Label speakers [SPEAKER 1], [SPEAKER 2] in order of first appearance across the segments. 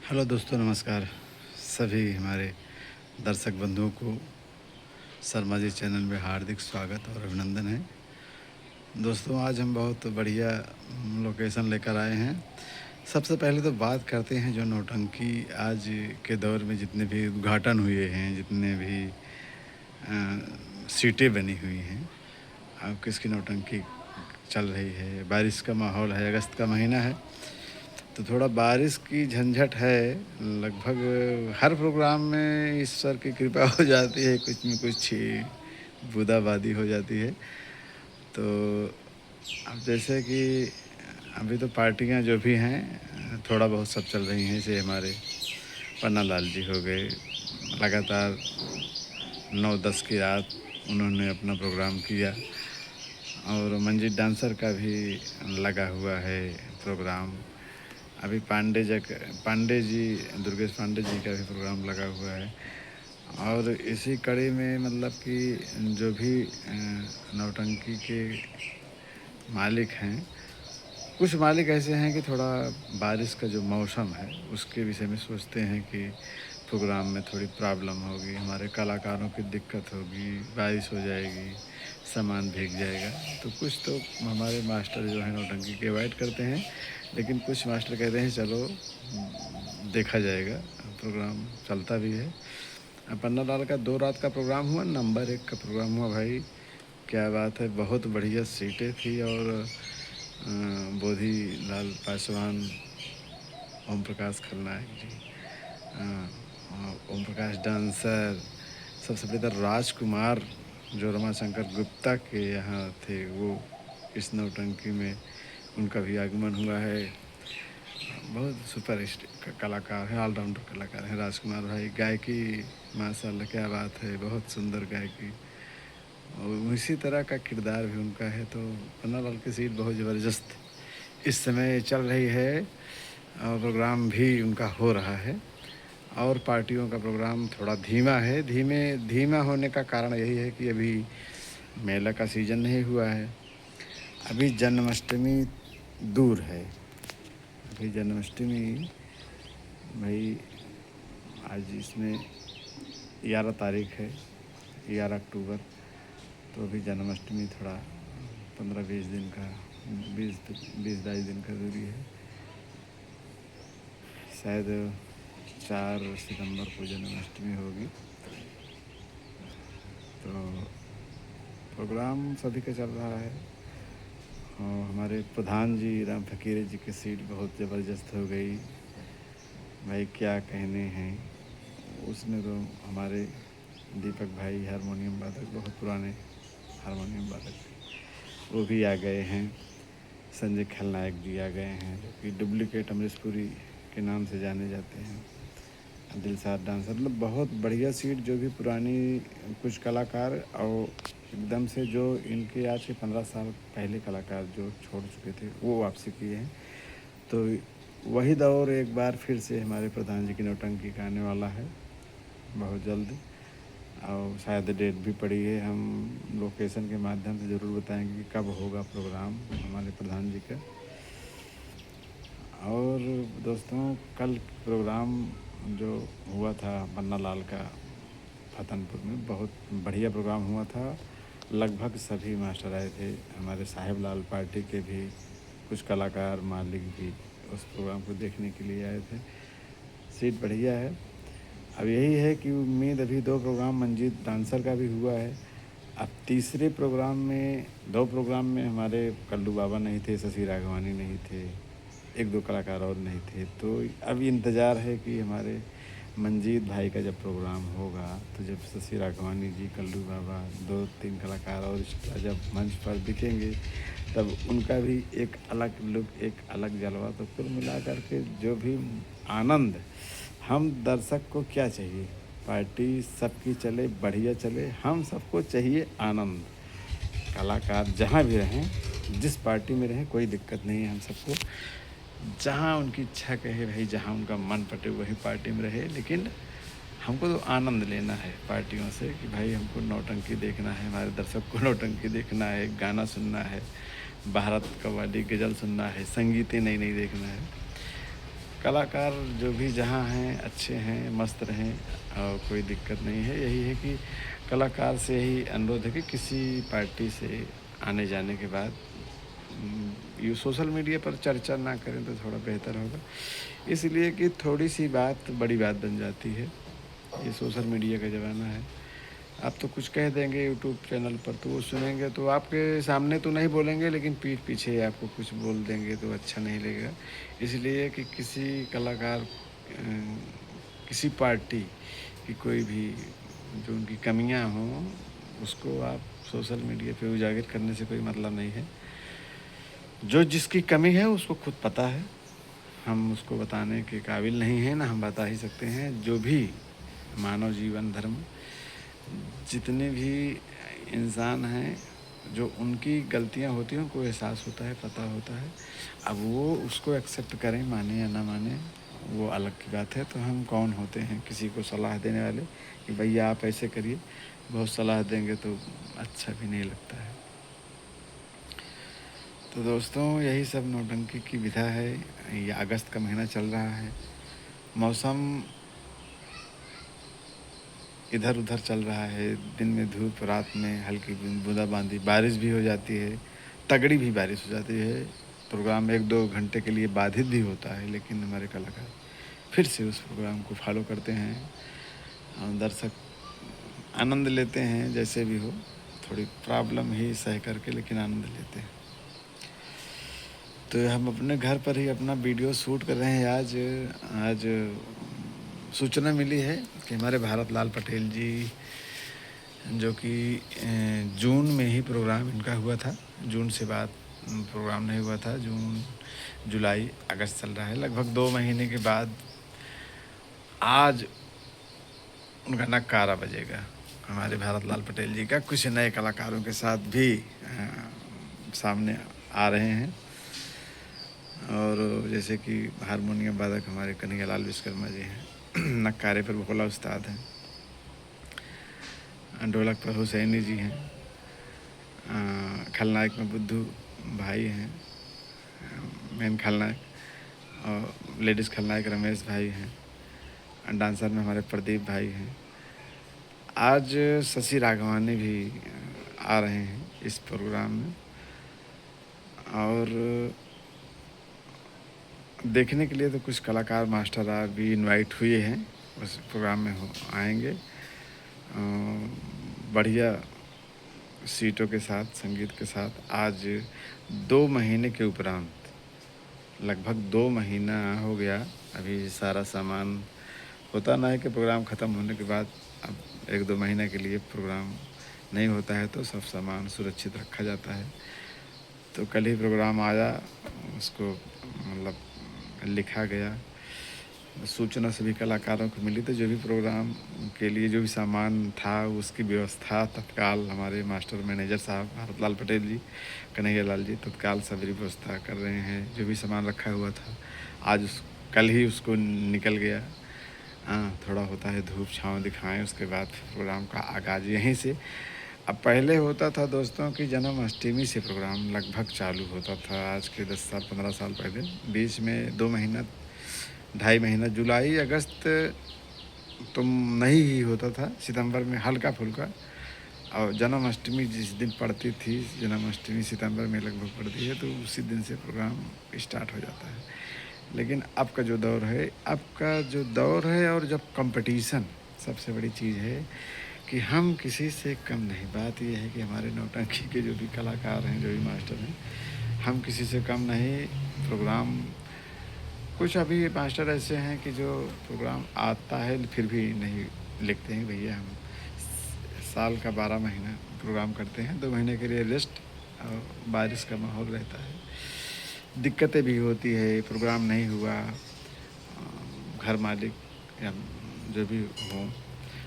[SPEAKER 1] Hello दोस्तों, नमस्कार। सभी हमारे दर्शक बंधुओं को शर्मा जी चैनल में हार्दिक स्वागत और अभिनंदन है। दोस्तों, आज हम बहुत बढ़िया लोकेशन लेकर आए हैं। सबसे पहले तो बात करते हैं जो नौटंकी आज के दौर में जितने भी उद्घाटन हुए हैं, जितने भी सीटें बनी हुई हैं, अब किसकी नौटंकी चल रही है। बारिश का माहौल है, अगस्त का महीना है, तो थोड़ा बारिश की झंझट है। लगभग हर प्रोग्राम में ईश्वर की कृपा हो जाती है, कुछ में कुछ बूंदाबांदी हो जाती है। तो अब जैसे कि अभी तो पार्टियां जो भी हैं थोड़ा बहुत सब चल रही हैं। जैसे हमारे पन्ना लाल जी हो गए, लगातार 9-10 की रात उन्होंने अपना प्रोग्राम किया। और मंजीत डांसर का भी लगा हुआ है प्रोग्राम। अभी पांडे जी, दुर्गेश पांडे जी का भी प्रोग्राम लगा हुआ है। और इसी कड़ी में मतलब कि जो भी नौटंकी के मालिक हैं, कुछ मालिक ऐसे हैं कि थोड़ा बारिश का जो मौसम है उसके विषय में सोचते हैं कि प्रोग्राम में थोड़ी प्रॉब्लम होगी, हमारे कलाकारों की दिक्कत होगी, बारिश हो जाएगी, सामान भीग जाएगा। तो कुछ तो हमारे मास्टर जो हैं नौटंकी के अवॉइड करते हैं, लेकिन कुछ मास्टर कहते हैं चलो देखा जाएगा, प्रोग्राम चलता भी है। पन्ना लाल का 2 रात का प्रोग्राम हुआ, नंबर 1 का प्रोग्राम हुआ भाई। क्या बात है, बहुत बढ़िया सीटें थी। और बोधी लाल पासवान, ओम प्रकाश खलनायक जी, ओम प्रकाश डांसर, सबसे पहले तो राजकुमार जो रमाशंकर गुप्ता के यहाँ थे, वो इस नौटंकी में उनका भी आगमन हुआ है। बहुत सुपर कलाकार हैं, ऑलराउंडर कलाकार हैं राजकुमार भाई। गायकी माशाल्लाह क्या बात है, बहुत सुंदर गायकी और इसी तरह का किरदार भी उनका है। तो पन्ना लाल की सीट बहुत ज़बरदस्त इस समय चल रही है और प्रोग्राम भी उनका हो रहा है। और पार्टियों का प्रोग्राम थोड़ा धीमा है। धीमा होने का कारण यही है कि अभी मेला का सीज़न नहीं हुआ है, अभी जन्माष्टमी दूर है। अभी जन्माष्टमी भाई, आज इसमें 11 तारीख है, 11 अक्टूबर। तो अभी जन्माष्टमी थोड़ा 15-20 दिन का, 20-22 दिन का दूरी है। शायद 4 सितंबर को जन्माष्टमी होगी। तो प्रोग्राम सभी का चल रहा है। और हमारे प्रधान जी राम फकीरे जी की सीट बहुत ज़बरदस्त हो गई भाई, क्या कहने हैं। उसमें तो हमारे दीपक भाई हारमोनियम वादक, बहुत पुराने हारमोनियम वादक, वो भी आ गए हैं। संजय खलनायक जी आ गए हैं, जो कि डुप्लीकेट अमरीश पुरी के नाम से जाने जाते हैं। दिलसाद डांसर, मतलब बहुत बढ़िया सीट। जो भी पुरानी कुछ कलाकार और एकदम से जो इनके आज के 15 साल पहले कलाकार जो छोड़ चुके थे, वो वापसी किए हैं। तो वही दौर एक बार फिर से हमारे प्रधान जी की नौटंकी का आने वाला है बहुत जल्द। और शायद डेट भी पड़ी है, हम लोकेशन के माध्यम से ज़रूर बताएंगे कि कब होगा प्रोग्राम हमारे प्रधान जी का। और दोस्तों, कल प्रोग्राम जो हुआ था पन्ना लाल का फतनपुर में, बहुत बढ़िया प्रोग्राम हुआ था। लगभग सभी मास्टर आए थे, हमारे साहिब लाल पार्टी के भी कुछ कलाकार मालिक भी उस प्रोग्राम को देखने के लिए आए थे। सीट बढ़िया है। अब यही है कि उम्मीद, अभी 2 प्रोग्राम मंजीत डांसर का भी हुआ है। अब तीसरे प्रोग्राम में, 2 प्रोग्राम में हमारे कल्लू बाबा नहीं थे, शशि राघवानी नहीं थे, 1-2 कलाकार और नहीं थे। तो अब इंतज़ार है कि हमारे मंजीत भाई का जब प्रोग्राम होगा, तो जब शशि राघवानी जी, कल्लू बाबा, 2-3 कलाकार और जब मंच पर दिखेंगे, तब उनका भी एक अलग लुक, एक अलग जलवा। तो कुल मिला करके जो भी आनंद, हम दर्शक को क्या चाहिए, पार्टी सबकी चले, बढ़िया चले, हम सबको चाहिए आनंद। कलाकार जहाँ भी रहें, जिस पार्टी में रहें, कोई दिक्कत नहीं है हम सबको। जहाँ उनकी इच्छा कहे भाई, जहाँ उनका मन पटे वही पार्टी में रहे, लेकिन हमको तो आनंद लेना है पार्टियों से कि भाई हमको नौटंकी देखना है, हमारे दर्शक को नौटंकी देखना है, गाना सुनना है, भारत कव्वाली गज़ल सुनना है, संगीतें नई नई देखना है। कलाकार जो भी जहाँ हैं अच्छे हैं, मस्त रहें और कोई दिक्कत नहीं है। यही है कि कलाकार से यही अनुरोध है कि किसी पार्टी से आने जाने के बाद ये सोशल मीडिया पर चर्चा ना करें तो थोड़ा बेहतर होगा। इसलिए कि थोड़ी-सी बात बड़ी बात बन जाती है। ये सोशल मीडिया का ज़माना है। आप तो कुछ कह देंगे यूट्यूब चैनल पर तो वो सुनेंगे तो आपके सामने तो नहीं बोलेंगे लेकिन पीठ पीछे आपको कुछ बोल देंगे तो अच्छा नहीं लगेगा। इसलिए कि किसी कलाकार किसी पार्टी की कोई भी जो उनकी कमियां हों उसको आप सोशल मीडिया पे उजागर करने से कोई मतलब नहीं है। जो जिसकी कमी है उसको खुद पता है। हम उसको बताने के काबिल नहीं हैं, ना हम बता ही सकते हैं। जो भी मानव जीवन धर्म जितने भी इंसान हैं, जो उनकी गलतियां होती हैं उनको एहसास होता है, पता होता है। अब वो उसको एक्सेप्ट करें, माने या ना माने, वो अलग की बात है। तो हम कौन होते हैं किसी को सलाह देने वाले कि भैया आप ऐसे करिए। बहुत सलाह देंगे तो अच्छा भी नहीं लगता है। तो दोस्तों यही सब नौटंकी की विधा है। ये अगस्त का महीना चल रहा है, मौसम इधर उधर चल रहा है। दिन में धूप, रात में हल्की बूंदाबांदी, बारिश भी हो जाती है, तगड़ी भी बारिश हो जाती है। प्रोग्राम 1-2 घंटे के लिए बाधित भी होता है, लेकिन हमारे कलाकार फिर से उस प्रोग्राम को फॉलो करते हैं और दर्शक आनंद लेते हैं। जैसे भी हो, थोड़ी प्रॉब्लम ही सह करके लेकिन आनंद लेते हैं। तो हम अपने घर पर ही अपना वीडियो शूट कर रहे हैं। आज सूचना मिली है कि हमारे भारत लाल पटेल जी, जो कि जून में ही प्रोग्राम इनका हुआ था, जून से बाद प्रोग्राम नहीं हुआ था। जून, जुलाई, अगस्त चल रहा है, लगभग 2 महीने के बाद आज उनका नक्कारा बजेगा। हमारे भारत लाल पटेल जी का कुछ नए कलाकारों के साथ भी सामने आ रहे हैं। और जैसे कि हारमोनियम वादक हमारे कन्हैयालाल विश्वकर्मा जी हैं, नक्कारे पर भोला उस्ताद हैं, ढोलक पर हुसैनी जी हैं, खलनायक में बुद्धू भाई हैं, मेन खलनायक, और लेडीज़ खलनायक रमेश भाई हैं, डांसर में हमारे प्रदीप भाई हैं। आज शशि राघवानी भी आ रहे हैं इस प्रोग्राम में, और देखने के लिए तो कुछ कलाकार मास्टर आज भी इनवाइट हुए हैं, उस प्रोग्राम में आएंगे बढ़िया सीटों के साथ, संगीत के साथ। आज 2 महीने के उपरांत, लगभग 2 महीना हो गया, अभी सारा सामान होता ना है कि प्रोग्राम ख़त्म होने के बाद अब 1-2 महीने के लिए प्रोग्राम नहीं होता है तो सब सामान सुरक्षित रखा जाता है। तो कल ही प्रोग्राम आया, उसको मतलब लिखा गया, सूचना सभी कलाकारों को मिली। तो जो भी प्रोग्राम के लिए जो भी सामान था उसकी व्यवस्था तत्काल हमारे मास्टर मैनेजर साहब भारत लाल पटेल जी, कन्हैयालाल जी तत्काल सभी व्यवस्था कर रहे हैं। जो भी सामान रखा हुआ था आज कल ही उसको निकल गया। थोड़ा होता है धूप छाँव दिखाएं, उसके बाद प्रोग्राम का आगाज़ यहीं से। अब पहले होता था दोस्तों कि जन्माष्टमी से प्रोग्राम लगभग चालू होता था, आज के 10 साल 15 साल पहले। बीच में 2 महीना 2.5 महीना जुलाई अगस्त तो नहीं ही होता था, सितंबर में हल्का फुल्का। और जन्माष्टमी जिस दिन पड़ती थी, जन्माष्टमी सितंबर में लगभग पड़ती है, तो उसी दिन से प्रोग्राम स्टार्ट हो जाता है। लेकिन अब का जो दौर है और जब कंपटीशन, सबसे बड़ी चीज़ है कि हम किसी से कम नहीं। बात यह है कि हमारे नौटंकी के जो भी कलाकार हैं, जो भी मास्टर हैं, हम किसी से कम नहीं। प्रोग्राम कुछ अभी मास्टर ऐसे हैं कि जो प्रोग्राम आता है फिर भी नहीं लिखते हैं भैया हम साल का 12 महीना प्रोग्राम करते हैं, 2 महीने के लिए रेस्ट, और बारिश का माहौल रहता है, दिक्कतें भी होती है, प्रोग्राम नहीं हुआ, घर मालिक या जो भी हो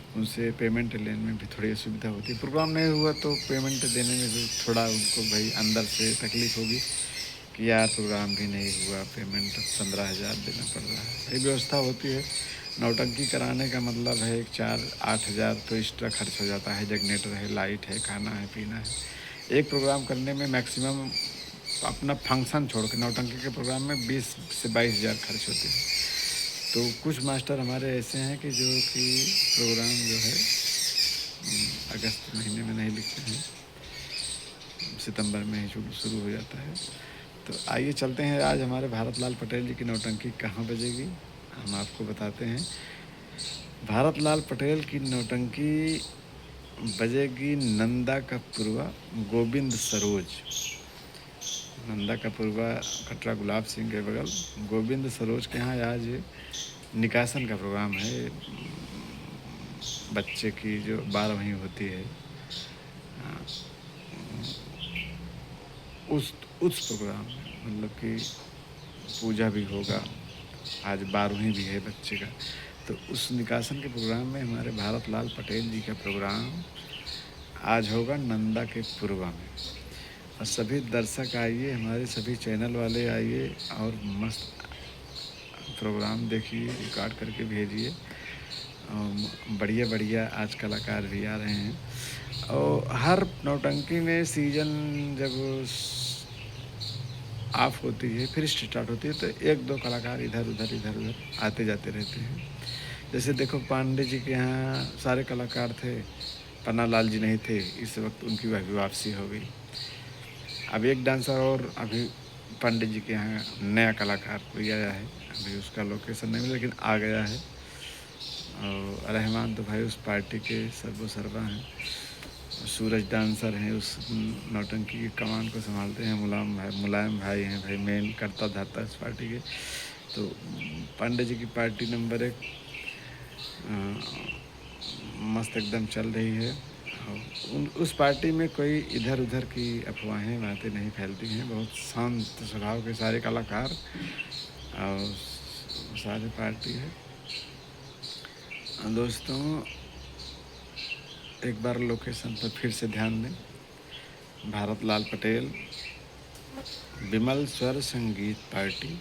[SPEAKER 1] उनसे पेमेंट लेने में भी थोड़ी असुविधा होती है। प्रोग्राम नहीं हुआ तो पेमेंट देने में भी थोड़ा उनको भाई अंदर से तकलीफ़ होगी कि यार प्रोग्राम भी नहीं हुआ, पेमेंट 15,000 देना पड़ रहा है। ये व्यवस्था होती है। नौटंकी कराने का मतलब है 4-8 हज़ार तो एक्स्ट्रा खर्च हो जाता है। जनरेटर है, लाइट है, खाना है, पीना है। एक प्रोग्राम करने में मैक्सिमम अपना फंक्शन छोड़ के नौटंकी के प्रोग्राम में 20 से 22 हज़ार खर्च होते हैं। तो कुछ मास्टर हमारे ऐसे हैं कि जो कि प्रोग्राम जो है अगस्त महीने में नहीं लिखते हैं, सितंबर में ही शुरू हो जाता है। तो आइए चलते हैं, आज हमारे भारत लाल पटेल जी की नौटंकी कहाँ बजेगी हम आपको बताते हैं। भारत लाल पटेल की नौटंकी बजेगी नंदा का पूर्वा गोविंद सरोज। नंदा का पूर्वा कटरा गुलाब सिंह के बगल गोविंद सरोज के यहाँ आज निकासन का प्रोग्राम है। बच्चे की जो 12वीं होती है उस प्रोग्राम में मतलब कि पूजा भी होगा, आज 12वीं भी है बच्चे का, तो उस निकासन के प्रोग्राम में हमारे भारत लाल पटेल जी का प्रोग्राम आज होगा नंदा के पूर्वा में। और सभी दर्शक आइए, हमारे सभी चैनल वाले आइए और मस्त प्रोग्राम देखिए, रिकॉर्ड करके भेजिए। बढ़िया बढ़िया आज कलाकार भी आ रहे हैं। और हर नौटंकी में सीजन जब ऑफ होती है फिर स्टार्ट होती है तो एक दो कलाकार इधर उधर आते जाते रहते हैं। जैसे देखो पांडे जी के यहाँ सारे कलाकार थे, पन्ना लाल जी नहीं थे, इस वक्त उनकी वापसी हो गई। अब एक डांसर और अभी पांडे जी के यहाँ नया कलाकार कोई आया है, अभी उसका लोकेशन नहीं मिला लेकिन आ गया है। और रहमान तो भाई उस पार्टी के सर्वसर्वा हैं। सूरज डांसर हैं, उस नौटंकी की कमान को संभालते हैं। मुलायम भाई हैं, भाई मेन करता धरता इस पार्टी के। तो पांडे जी की पार्टी नंबर 1 मस्त एकदम चल रही है। उस पार्टी में कोई इधर उधर की अफवाहें बातें नहीं फैलती हैं। बहुत शांत स्वभाव के सारे कलाकार और सारे पार्टी है। दोस्तों एक बार लोकेशन पर फिर से ध्यान दें। भारत लाल पटेल विमल स्वर संगीत पार्टी,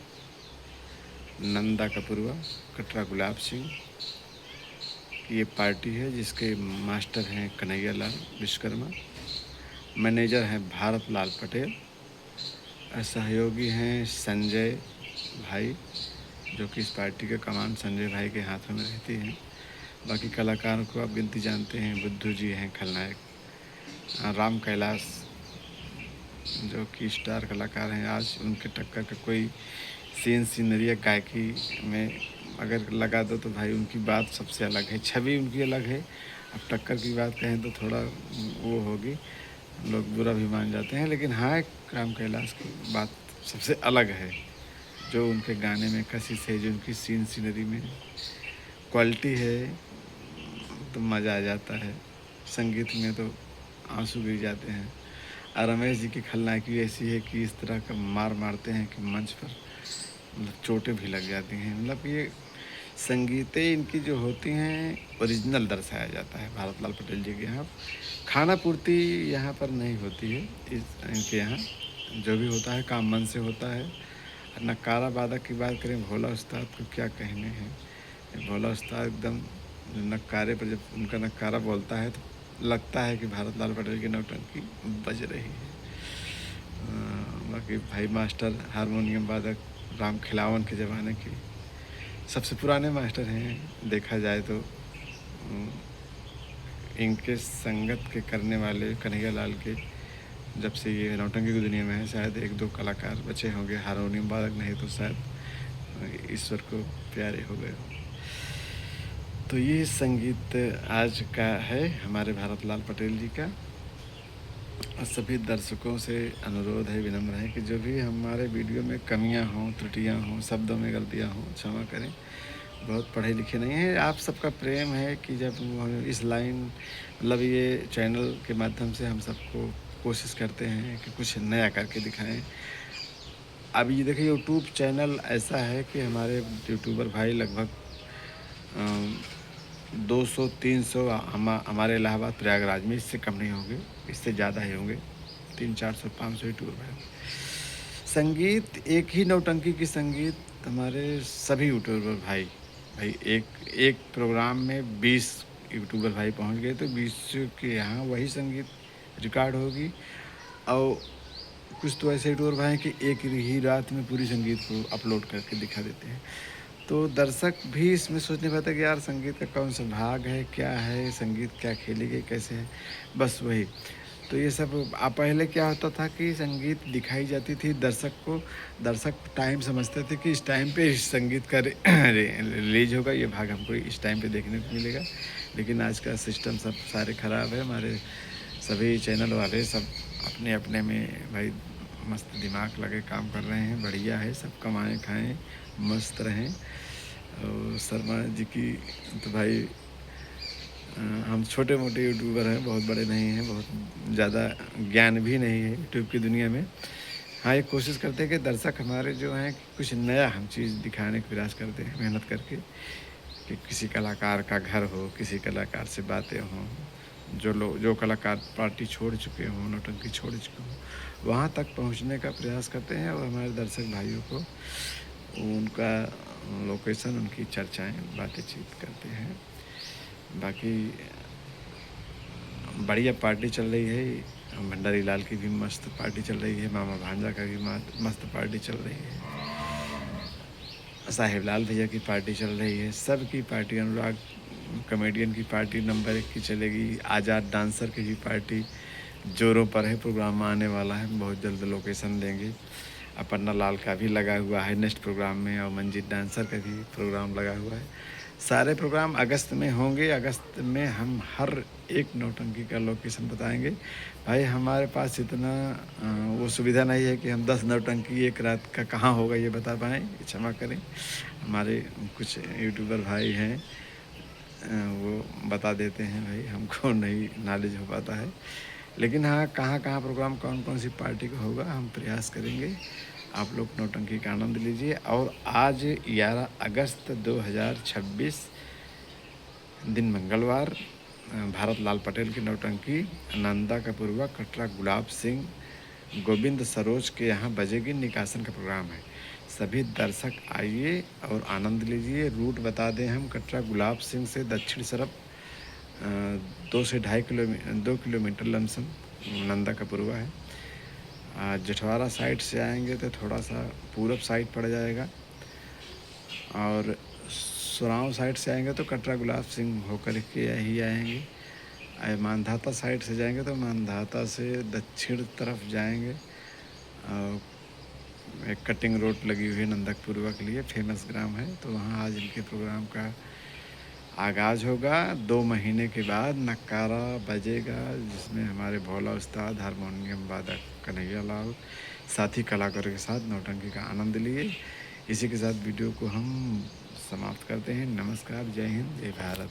[SPEAKER 1] नंदा कपूरवा, कटरा गुलाब सिंह की ये पार्टी है, जिसके मास्टर हैं कन्हैया लाल विश्वकर्मा, मैनेजर हैं भारत लाल पटेल, सहयोगी हैं संजय भाई, जो कि इस पार्टी के कमान संजय भाई के हाथों में रहती हैं। बाकी कलाकारों को आप गिनती जानते हैं, बुद्धू जी हैं खलनायक, राम कैलाश जो कि स्टार कलाकार हैं। आज उनके टक्कर का कोई सीनरी या गायकी में अगर लगा दो तो भाई उनकी बात सबसे अलग है, छवि उनकी अलग है। अब टक्कर की बात कहें तो थोड़ा वो होगी, लोग बुरा भी मान जाते हैं, लेकिन हाँ राम कैलाश की बात सबसे अलग है। जो उनके गाने में कशिश है, जो उनकी सीनरी में क्वालिटी है, तो मज़ा आ जाता है। संगीत में तो आंसू गिर जाते हैं। और रमेश जी की खलनायकी ऐसी है कि इस तरह का मारते हैं कि मंच पर मतलब चोटें भी लग जाती हैं। मतलब ये संगीतें इनकी जो होती हैं ओरिजिनल दर्शाया जाता है भारत लाल पटेल जी के यहाँ। खाना पूर्ति यहाँ पर नहीं होती है, इनके यहाँ जो भी होता है काम मन से होता है। नक्कारा वादक की बात करें, भोला उस्ताद को क्या कहने हैं। भोला उस्ताद एकदम नक्कारे पर जब उनका नक्कारा बोलता है तो लगता है कि भारत लाल पटेल की नौटंकी बज रही है। बाकी भाई मास्टर हारमोनियम वादक राम खिलावन के ज़माने के सबसे पुराने मास्टर हैं देखा जाए तो। इनके संगत के करने वाले कन्हैया लाल के जब से ये नौटंकी की दुनिया में है, शायद 1-2 कलाकार बचे होंगे। हारमोनियम वादक नहीं तो शायद ईश्वर को प्यारे हो गए हो। तो ये संगीत आज का है हमारे भारत लाल पटेल जी का। और सभी दर्शकों से अनुरोध है, विनम्र है कि जो भी हमारे वीडियो में कमियां हों, त्रुटियां हों, शब्दों में गलतियां हों, क्षमा करें। बहुत पढ़े लिखे नहीं हैं। आप सबका प्रेम है कि जब हम इस लाइन मतलब ये चैनल के माध्यम से हम सबको कोशिश करते हैं कि कुछ नया करके दिखाएं। अब ये देखिए यूट्यूब चैनल ऐसा है कि हमारे यूट्यूबर भाई लगभग 200-300 हमारे इलाहाबाद प्रयागराज में, इससे कम नहीं होंगे, इससे ज़्यादा ही होंगे, 300-400-500 यूट्यूबर भाई। संगीत एक ही नौटंकी की संगीत हमारे सभी यूट्यूबर भाई एक प्रोग्राम में 20 यूट्यूबर भाई पहुंच गए तो 20 के यहाँ वही संगीत रिकॉर्ड होगी। और कुछ तो ऐसे यूट्यूबर भाई हैं कि एक ही रात में पूरी संगीत को अपलोड करके दिखा देते हैं। तो दर्शक भी इसमें सोच नहीं पाता कि यार संगीत का कौन सा भाग है, क्या है, संगीत क्या खेलेगी, कैसे है, बस वही। तो ये सब पहले क्या होता था कि संगीत दिखाई जाती थी दर्शक को, दर्शक टाइम समझते थे कि इस टाइम पे इस संगीत का रिलीज होगा, ये भाग हमको इस टाइम पे देखने को मिलेगा। लेकिन आज का सिस्टम सब सारे ख़राब है, हमारे सभी चैनल वाले सब अपने अपने में भाई मस्त दिमाग लगे काम कर रहे हैं, बढ़िया है, सब कमाएं खाएं मस्त रहें। और शर्मा जी की तो भाई हम छोटे मोटे यूट्यूबर हैं, बहुत बड़े नहीं हैं, बहुत ज़्यादा ज्ञान भी नहीं है यूट्यूब की दुनिया में। हाँ, ये कोशिश करते हैं कि दर्शक हमारे जो हैं कुछ नया हम चीज़ दिखाने का प्रयास करते हैं मेहनत करके, कि किसी कलाकार का घर हो, किसी कलाकार से बातें हों, जो कलाकार पार्टी छोड़ चुके हों, नौटंकी छोड़ चुके हों, वहाँ तक पहुँचने का प्रयास करते हैं और हमारे दर्शक भाइयों को उनका लोकेशन, उनकी चर्चाएँ, बातचीत करते हैं। बाकी बढ़िया पार्टी चल रही है, भंडारी लाल की भी मस्त पार्टी चल रही है, मामा भांजा का भी मस्त पार्टी चल रही है, साहिब लाल भैया की पार्टी चल रही है, सबकी पार्टी, अनुराग कॉमेडियन की पार्टी नंबर 1 की चलेगी, आज़ाद डांसर की भी पार्टी जोरों पर है, प्रोग्राम आने वाला है, बहुत जल्द लोकेशन देंगे। अपर्णा लाल का भी लगा हुआ है नेक्स्ट प्रोग्राम में, और मंजीत डांसर का भी प्रोग्राम लगा हुआ है। सारे प्रोग्राम अगस्त में होंगे। अगस्त में हम हर एक नौटंकी का लोकेशन बताएंगे। भाई हमारे पास इतना वो सुविधा नहीं है कि हम 10 नौटंकी एक रात का कहाँ होगा ये बता पाएँ, क्षमा करें। हमारे कुछ यूट्यूबर भाई हैं, वो बता देते हैं, भाई हमको नहीं नॉलेज हो पाता है। लेकिन हाँ, कहाँ कहाँ प्रोग्राम, कौन कौन सी पार्टी का होगा, हम प्रयास करेंगे। आप लोग नौटंकी का आनंद लीजिए। और आज 11 अगस्त 2026 दिन मंगलवार, भारत लाल पटेल की नौटंकी नंदा कपूरवा कटरा गुलाब सिंह गोविंद सरोज के यहाँ बजेगी। निकासन का प्रोग्राम है। सभी दर्शक आइए और आनंद लीजिए। रूट बता दें हम, कटरा गुलाब सिंह से दक्षिण तरफ 2 से 2 किलोमीटर लमसम नंदा कपूरवा है। जठवारा साइड से आएंगे तो थोड़ा सा पूरब साइड पड़ जाएगा, और सुराव साइड से आएंगे तो कटरा गुलाब सिंह होकर के ही आएंगे। मानधाता साइड से जाएंगे तो मानधाता से दक्षिण तरफ जाएंगे। और एक कटिंग रोड लगी हुई है नंदकपुरवा के लिए, फेमस ग्राम है, तो वहाँ आज इनके प्रोग्राम का आगाज़ होगा। 2 महीने के बाद नक्कारा बजेगा, जिसमें हमारे भोला उस्ताद हारमोनियम वादक कन्हैया लाल साथी कलाकारों के साथ नौटंकी का आनंद लिए। इसी के साथ वीडियो को हम समाप्त करते हैं। नमस्कार, जय हिंद, जय भारत।